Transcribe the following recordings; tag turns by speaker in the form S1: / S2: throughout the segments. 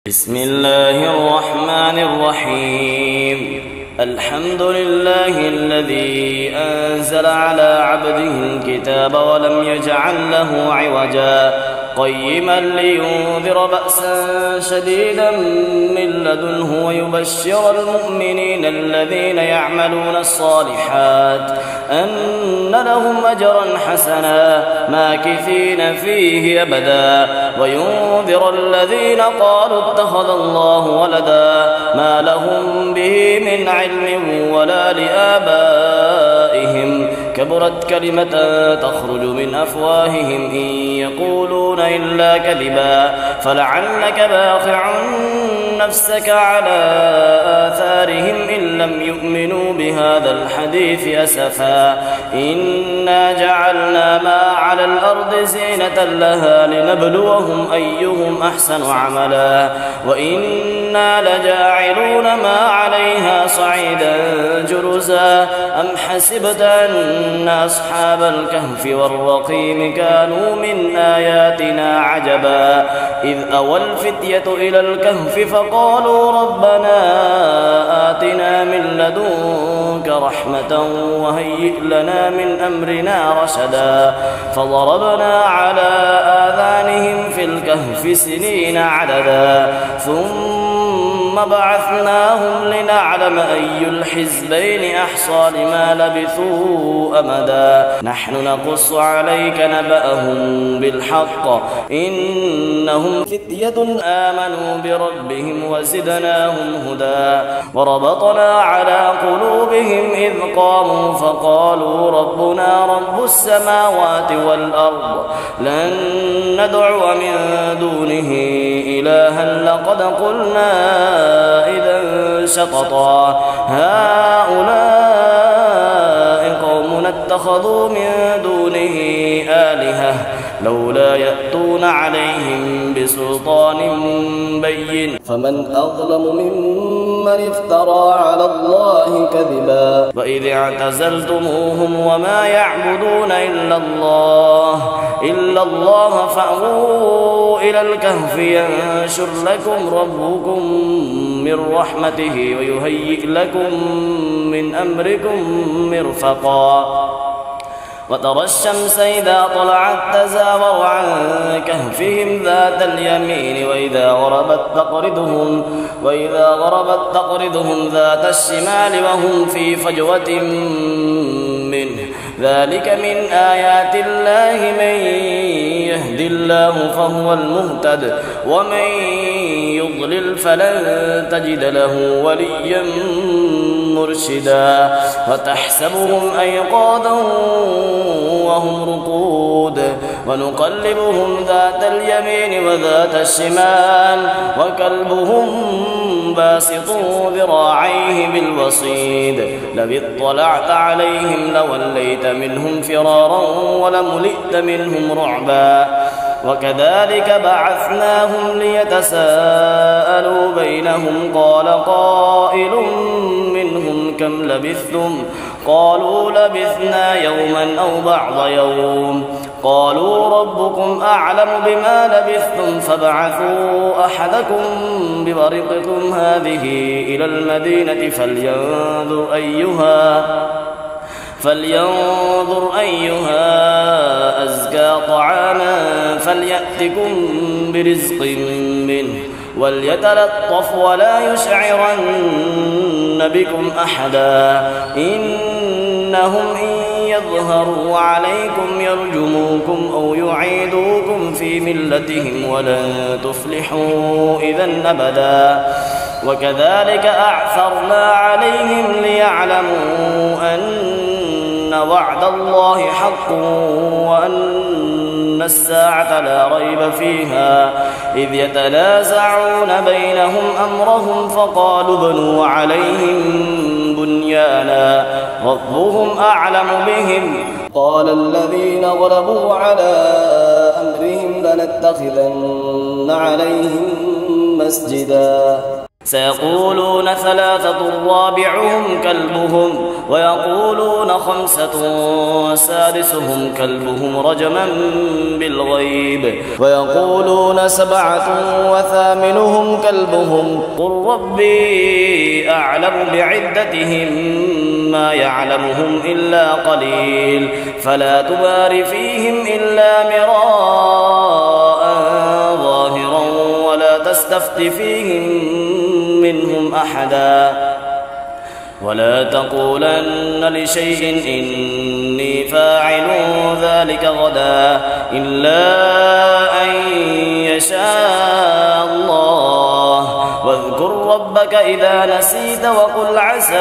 S1: بسم الله الرحمن الرحيم. الحمد لله الذي أنزل على عبده الكتاب ولم يجعل له عوجا قيما لينذر بأسا شديدا من لدنه ويبشر المؤمنين الذين يعملون الصالحات أن لهم أجرا حسنا ماكثين فيه أبدا وينذر الذين قالوا اتخذ الله ولدا ما لهم به من علم ولا لآبائهم كبرت كلمة تخرج من أفواههم إن يقولون إلا كذبا فلعلك باخع نفسك على آثارهم إن لم يؤمنوا بهذا الحديث أسفا إنا جعلنا ما على الأرض زينة لها لنبلوهم أيهم أحسن عملا وإنا لجاعلون ما عليها صعيدا جرزا أم حسبت أن أصحاب الكهف والرقيم كانوا من آياتنا عجبا إذ أوى الفتية إلى الكهف فقالوا ربنا آتنا من لدنك رحمة وهيئ لنا من أمرنا رشدا فضربنا على آذانهم في الكهف سنين عددا ثم بعثناهم لنعلم أي الحزبين أحصى لما لبثوا أمدا نحن نقص عليك نبأهم بالحق إنهم فتية آمنوا بربهم وزدناهم هدى وربطنا على قلوبهم إذ قاموا فقالوا ربنا رب السماوات والأرض لن ندعو من دونه إلها لقد قلنا إذا شططا هؤلاء قوم اتخذوا من دونه آلهة لولا يأتون عليهم بسلطان بين فمن أظلم ممن افترى على الله كذبا وإذ اعتزلتموهم وما يعبدون إلا الله فأووا إلى الكهف ينشر لكم ربكم من رحمته ويهيئ لكم من أمركم مرفقا وترى الشمس إذا طلعت تزاور عن كهفهم ذات اليمين وإذا غربت تقرضهم ذات الشمال وهم في فجوة منه ذلك من آيات الله من يهد الله فهو المهتد ومن يضلل فلن تجد له وليا مرشدا وتحسبهم أيقاظا وهم رقود ونقلبهم ذات اليمين وذات الشمال وكلبهم باسط ذراعيه بالوصيد لو اطلعت عليهم لوليت منهم فرارا ولملئت منهم رعبا وكذلك بعثناهم ليتساءلوا بينهم قال قائل منهم كم لبثتم قالوا لبثنا يوما أو بعض يوم قالوا ربكم أعلم بما لبثتم فابعثوا أحدكم بورقكم هذه إلى المدينة فلينظر أيها أزكى طعاما فليأتكم برزق منه وليتلطف ولا يشعرن بكم أحدا إنهم إن يظهروا عليكم يرجموكم أو يعيدوكم في ملتهم ولن تفلحوا إذا أبدا وكذلك أعثرنا عليهم ليعلموا أن وعد الله حق وأن الساعة لا ريب فيها إذ يتنازعون بينهم أمرهم فقالوا ابنوا عليهم بنيانا ربهم أعلم بهم قال الذين غلبوا على أمرهم لنتخذن عليهم مسجدا سيقولون 3 رابعهم كلبهم ويقولون 5 سادسهم كلبهم رجما بالغيب ويقولون 7 وثامنهم كلبهم قل ربي أعلم بعدتهم ما يعلمهم إلا قليل فلا تمار فيهم إلا مراء ظاهرا ولا تستفت فيهم منهم أحدا ولا تقولن لشيء إني فاعل ذلك غدا إلا أن يشاء الله واذكر ربك إذا نسيت وقل عسى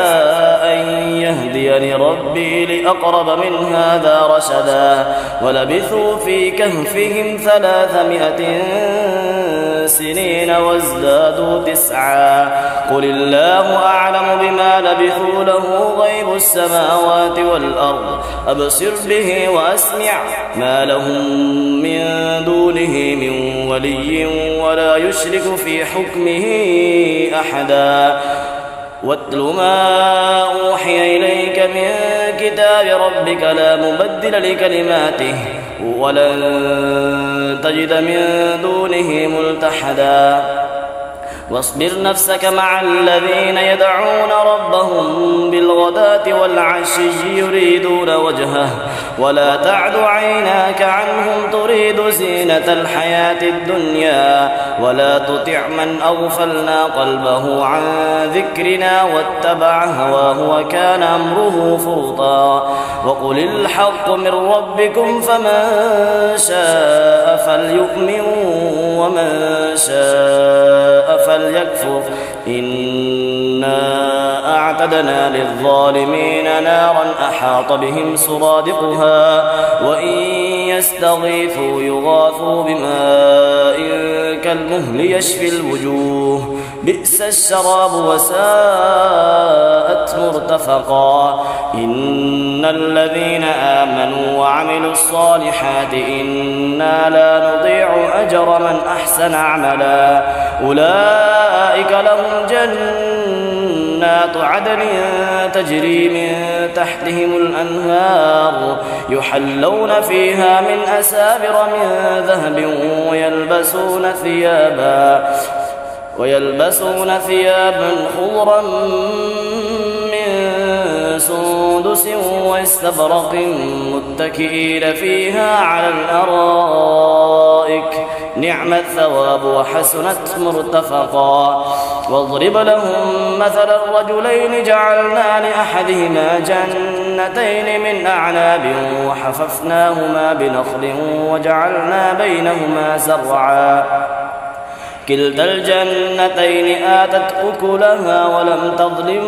S1: أن يهديني ربي لأقرب من هذا رشدا ولبثوا في كهفهم 300 سنين وازدادوا 9 قل الله أعلم بما لبثوا له غيب السماوات والأرض أبصر به وأسمع ما لهم من دونه من ولي ولا يشرك في حكمه أحدا واتل ما أوحي إليك من كتاب ربك لا مبدل لكلماته ولن تجد من دونه ملتحدا واصبر نفسك مع الذين يدعون ربهم بالغداة والعشي يريدون وجهه ولا تعد عيناك عنهم تريد زينة الحياة الدنيا ولا تطع من أغفلنا قلبه عن ذكرنا واتبع هواه وكان أمره فرطا وقل الحق من ربكم فمن شاء فليؤمن ومن شاء فليكفر إنا أعتدنا للظالمين نارا أحاط بهم سرادقها وإن يستغيثوا يغاثوا بماء كالمهل يشفي الوجوه بئس الشراب وساءت مرتفقا إن الذين آمنوا وعملوا الصالحات إنا لا نضيع أجر من أحسن عملا أولئك لهم جنات عدن تجري من تحتهم الأنهار يحلون فيها من أسابر من ذهب ويلبسون ثيابا خضرا من سندس واستبرق متكئين فيها على الأرائك نعم الثواب وحسنت مرتفقا واضرب لهم مثل الرجلين جعلنا لأحدهما جنتين من أعناب وحففناهما بنخل وجعلنا بينهما زرعا كلتا الجنتين آتت أكلها ولم تظلم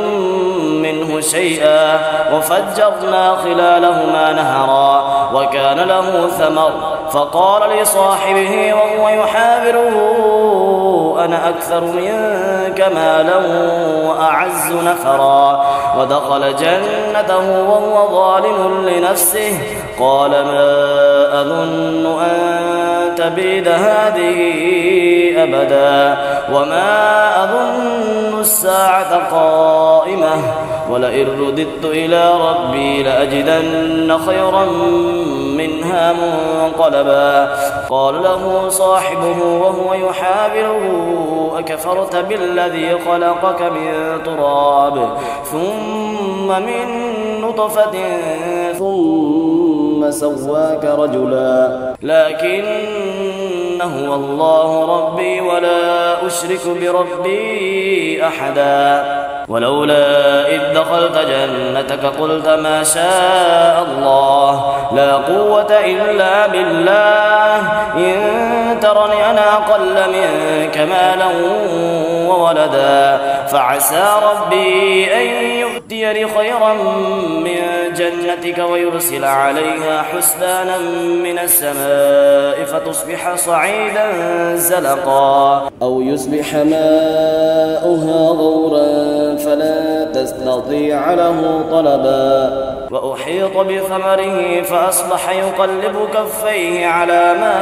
S1: منه شيئا وفجرنا خلالهما نهرا وكان له ثمر فقال لصاحبه وهو يحاوره أنا أكثر منك مالا وأعز نفرا ودخل جنته وهو ظالم لنفسه قال ما أظن أن تبيد هذه أبدا وما أظن الساعة قائمة ولئن رددت إلى ربي لأجدن خيرا منها منقلبا قال له صاحبه وهو يحاوره أكفرت بالذي خلقك من تراب ثم من نطفة ثم سواك رجلا لكن هو الله ربي ولا أشرك بربي أحدا ولولا إذ دخلت جنتك قلت ما شاء الله لا قوة إلا بالله إن ترني أنا أقل منك مالا وولدا فعسى ربي أن يؤتيني خيرا من جنتك ويرسل عليها حسبانا من السماء فتصبح صعيدا زلقا أو يصبح ماؤها غورا فلا تستطيع له طلبا وأحيط بثمره فأصبح يقلب كفيه على ما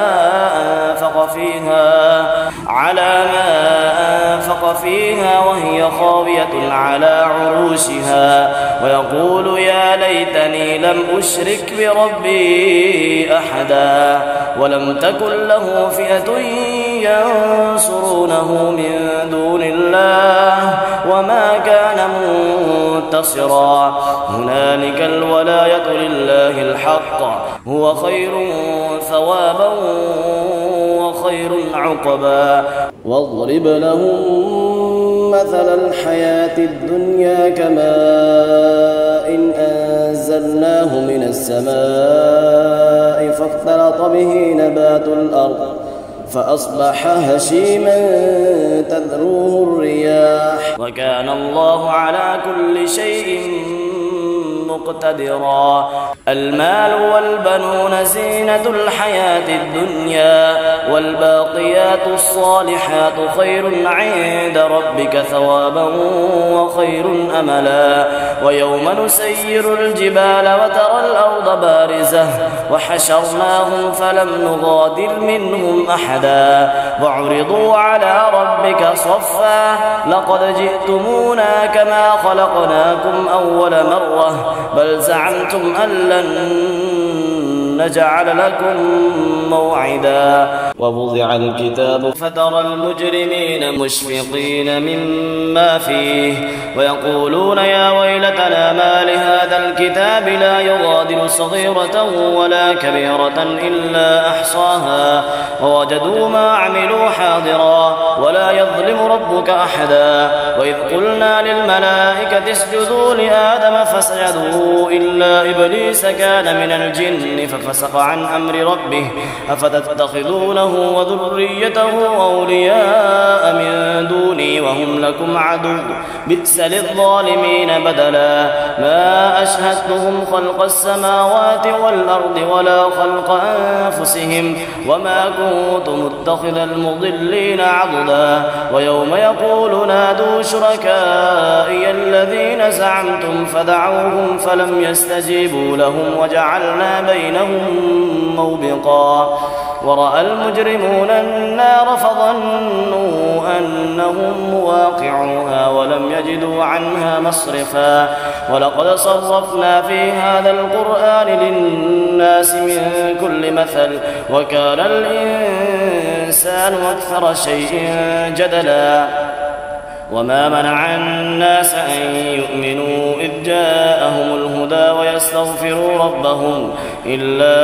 S1: أنفق ففسق فيها وهي خاوية على عروشها ويقول يا ليتني لم أشرك بربي أحدا ولم تكن له فئة ينصرونه من دون الله وما كان منتصرا هنالك الولاية لله الحق هو خير ثوابا وخير عقبا واضرب لهم مثل الحياة الدنيا كماء إن أنزلناه من السماء فاختلط به نبات الأرض فأصبح هشيما تذروه الرياح وكان الله على كل شيء مقتدرا المال والبنون زينة الحياة الدنيا والباقيات الصالحات خير عند ربك ثوابا وخير أملا ويوم نسير الجبال وترى الأرض بارزة وحشرناهم فلم نغادر منهم أحدا وعرضوا على ربك صفا لقد جئتمونا كما خلقناكم أول مرة بل زعمتم أن لن نجعل لكم موعدا ووضع الكتاب فترى المجرمين مشفقين مما فيه ويقولون يا ويلتنا ما لهذا الكتاب لا يغادر صغيرة ولا كبيرة إلا أحصاها ووجدوا ما عملوا حاضرا ولا يظلم ربك أحدا وإذ قلنا للملائكة اسجدوا لآدم فسجدوا إلا إبليس كان من الجن ففسق عن أمر ربه أفتتخذونه وذريته أولياء من دوني وهم لكم عدو بئس للظالمين بدلا ما أشهدتهم خلق السماوات والأرض ولا خلق أنفسهم وما كنت متخذ المضلين عضدا ويوم يقول نادوا شركائي الذين زعمتم فدعوهم فلم يستجيبوا لهم وجعلنا بينهم موبقا ورأى المجرمون النار فظنوا أنهم مواقعوها ولم يجدوا عنها مصرفا ولقد صرفنا في هذا القرآن للناس من كل مثل وكان الإنسان أكثر شيء جدلا وما منع الناس أن يؤمنوا إذ جاءهم الهدى ويستغفروا ربهم إلا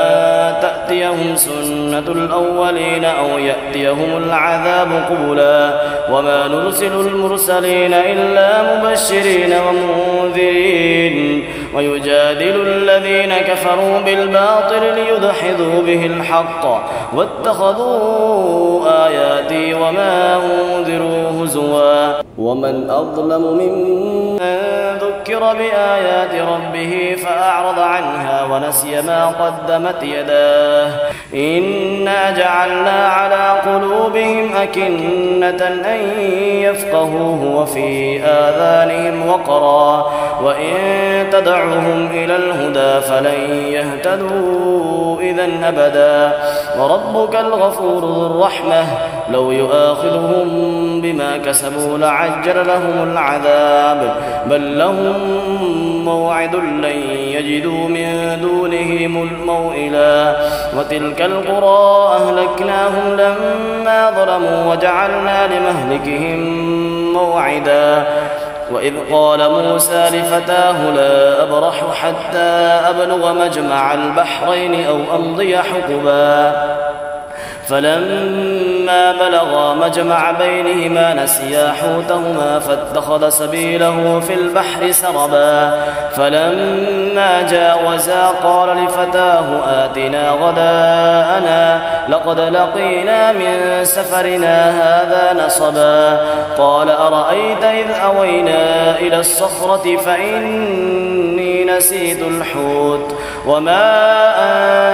S1: أن تأتيهم سنة الأولين أو يأتيهم العذاب قبلا وما نرسل المرسلين إلا مبشرين ومنذرين ويجادل الذين كفروا بالباطل ليدحضوا به الحق واتخذوا آياتي وما أنذروا هزوا ومن أظلم ممن ذكر بآيات ربه فأعرض عنها ونسي ما قدمت يداه إنا جعلنا على قلوبهم أكنة أن يفقهوه وفي آذانهم وقرا وإن تدعوهم إلى الهدى فلن يهتدوا إذا أبدا وربك الغفور ذو الرحمة لو يؤاخذهم بما كسبوا لعجل لهم العذاب بل لهم موعد لن يجدوا من دونه موئلا وتلك القرى أهلكناهم لما ظلموا وجعلنا لمهلكهم موعدا وإذ قال موسى لفتاه لا أبرح حتى أبلغ مجمع البحرين أو أمضي حقبا فلما بلغا مجمع بينهما نسيا حوتهما فاتخذ سبيله في البحر سربا فلما جاوزا قال لفتاه آتنا غداءنا لقد لقينا من سفرنا هذا نصبا قال أرأيت إذ أوينا إلى الصخرة فإني نسيت الحوت وما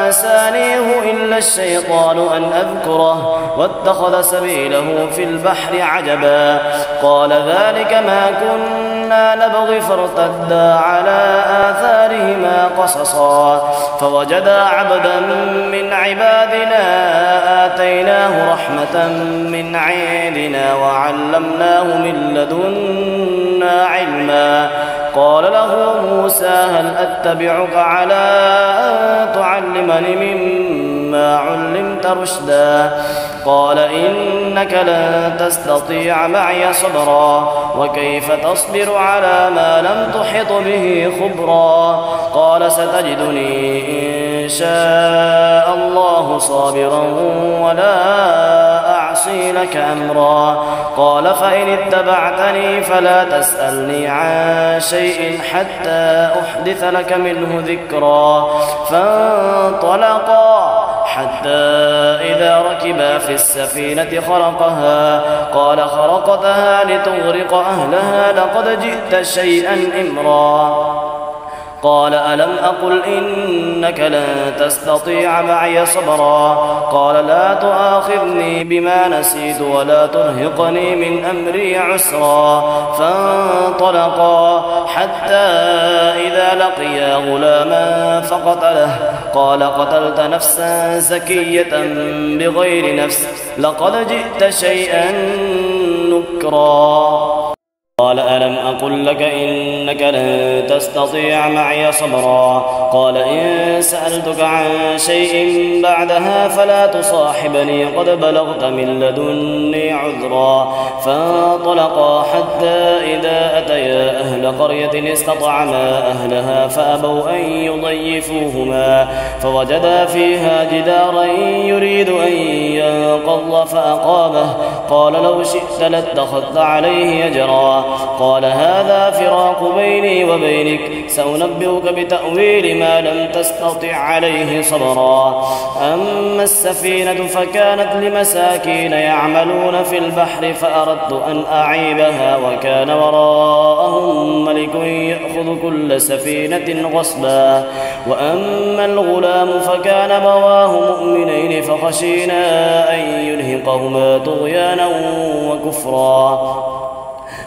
S1: أنسانيه إلا الشيطان أن أذكره واتخذ سبيله في البحر عجبا قال ذلك ما كنا كنا نبغي فارتدا على آثارهما قصصا فوجدا عبدا من عبادنا آتيناه رحمة من عندنا وعلمناه من لدنا علما. قال له موسى هل أتبعك على أن تعلمني مما علمت رشدا؟ قال إنك لن تستطيع معي صبرا وكيف تصبر على ما لم تحط به خبرا؟ قال ستجدني إن شاء الله صابرا ولا أعصي لك أمرا. قال فإن اتبعتني فلا تسألني عن شيء حتى أحدث لك منه ذكرا. فانطلقا حتى إذا ركبا في السفينة خرقها قال خرقتها لتغرق أهلها لقد جئت شيئا إمرا. قال ألم أقل إنك لن تستطيع معي صبرا؟ قال لا تؤاخذني بما نسيت ولا ترهقني من أمري عسرا. فانطلقا حتى إذا لقيا غلاما فقتله قال قتلت نفسا زكية بغير نفس لقد جئت شيئا نكرا. قال ألم أقل لك إنك لن تستطيع معي صبرا؟ قال إن سألتك عن شيء بعدها فلا تصاحبني قد بلغت من لدني عذرا. فانطلقا حتى إذا أتيا أهل قرية استطعما أهلها فأبوا أن يضيفوهما فوجدا فيها جدارا يريد أن ينقض فأقامه. قال لو شئت لاتخذت عليه أجرا. قال هذا فراق بيني وبينك سأنبئك بتأويل ما لم تستطع عليه صبرا. أما السفينة فكانت لمساكين يعملون في البحر فأردت أن أعيبها وكان وراءهم ملك يأخذ كل سفينة غصبا. وأما الغلام فكان أبواه مؤمنين فخشينا أن يرهقهما طغيانا وكفرا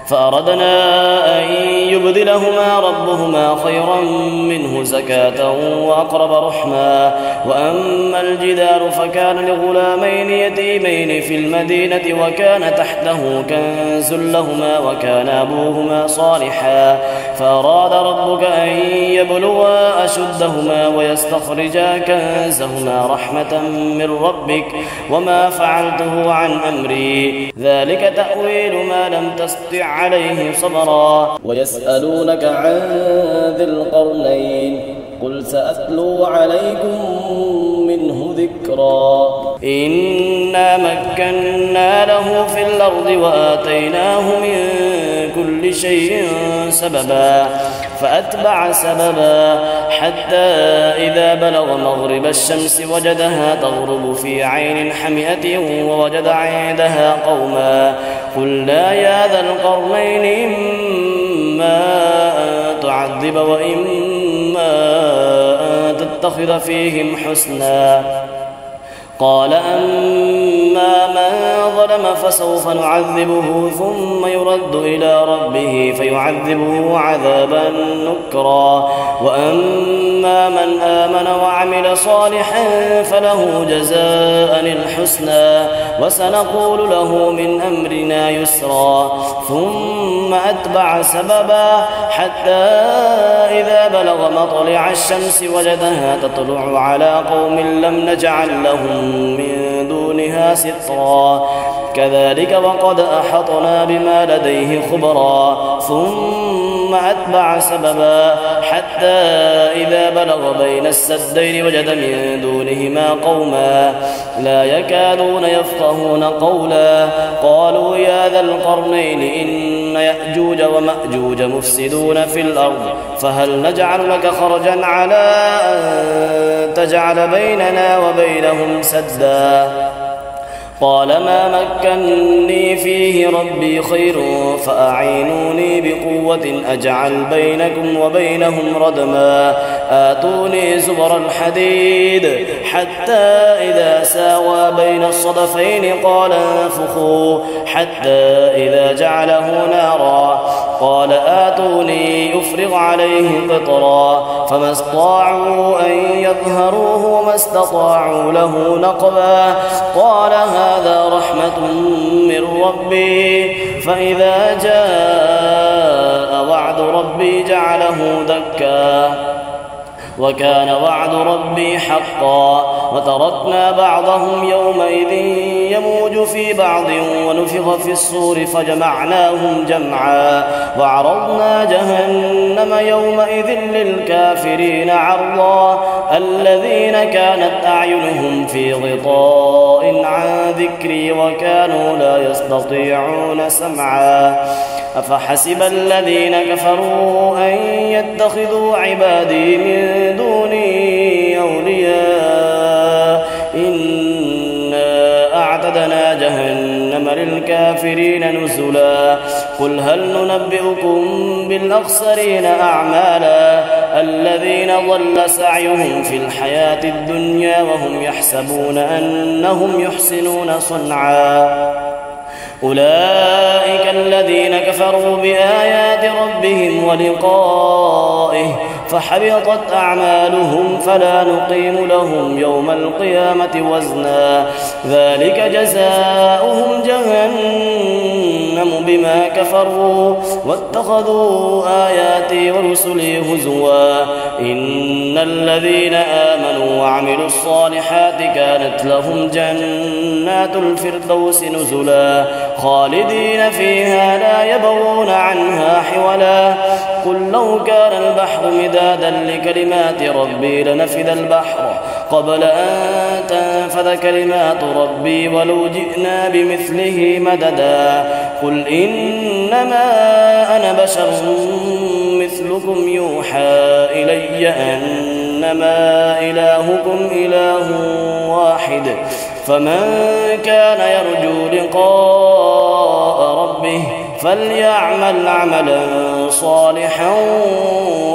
S1: فأردنا أن يبدلهما ربهما خيرا منه زكاة وأقرب رحما. وأما الجدار فكان لغلامين يتيمين في المدينة وكان تحته كنز لهما وكان أبوهما صالحا فأراد ربك أن يبلغا أشدهما ويستخرجا كنزهما رحمة من ربك وما فعلته عن أمري ذلك تأويل ما لم تستطع عليه صبرا. ويسألونك عن ذي القرنين قل سأتلو عليكم منه ذكرا. إنا مكنا له في الأرض وآتيناه من كل شيء سببا فأتبع سببا حتى إذا بلغ مغرب الشمس وجدها تغرب في عين حمئة ووجد عندها قوما قلنا يا ذا القرنين إما أن تعذب وإما أن تتخذ فيهم حسنا. قال أما من ظلم فسوف نعذبه ثم يرد إلى ربه فيعذبه عذابا نكرا. وأما من آمن وعمل صالحا فله جزاء الحسنى وسنقول له من أمرنا يسرا. ثم أتبع سببا حتى إذا بلغ مطلع الشمس وجدها تطلع على قوم لم نجعل لهم من دونها سترا كذلك وقد أحطنا بما لديه خبرا. ثم أتبع سببا حتى إذا بلغ بين السدين وجد من دونهما قوما لا يكادون يفقهون قولا قالوا يا ذا القرنين إن يأجوج ومأجوج مفسدون في الأرض فهل نجعل لك خرجا على أن تجعل بيننا وبينهم سدا؟ قال ما مكنني فيه ربي خير فأعينوني بقوة أجعل بينكم وبينهم ردما. آتوني زبر الحديد حتى إذا ساوى بين الصدفين قال انفخوا حتى إذا جعله نارا قال آتوني أفرغ عليه قطرا فما استطاعوا أن يظهروه وما استطاعوا له نقبا قال هذا رحمة من ربي فإذا جاء وعد ربي جعله دكا وكان وعد ربي حقا وتركنا بعضهم يومئذ يموج في بعض ونفخ في الصور فجمعناهم جمعا وعرضنا جهنم يومئذ للكافرين عرضا الذين كانت أعينهم في غطاء عن ذكري وكانوا لا يستطيعون سمعا أفحسب الذين كفروا أن يتخذوا عبادي من دوني أولياء إنا أعتدنا جهنم للكافرين نزلا قل هل ننبئكم بالأخسرين أعمالا الذين ضل سعيهم في الحياة الدنيا وهم يحسبون أنهم يحسنون صنعا أولئك الذين كفروا بآيات ربهم ولقائه فحبطت أعمالهم فلا نقيم لهم يوم القيامة وزنا ذلك جزاؤهم جهنم بما كفروا واتخذوا آياتي ورسلي هزوا إن الذين آمنوا وعملوا الصالحات كانت لهم جنات الفردوس نزلا خالدين فيها لا يبغون عنها حولا قل لو كان البحر مدادا لكلمات ربي لنفد البحر قبل أن تنفذ كلمات ربي ولو جئنا بمثله مددا قل إنما أنا بشر مثلكم يوحى إلي أنما إلهكم إله واحد فمن كان يرجو لقاء ربه فليعمل عملا صالحا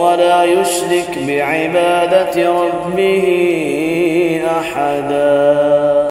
S1: ولا يشرك بعبادة ربه أحدا.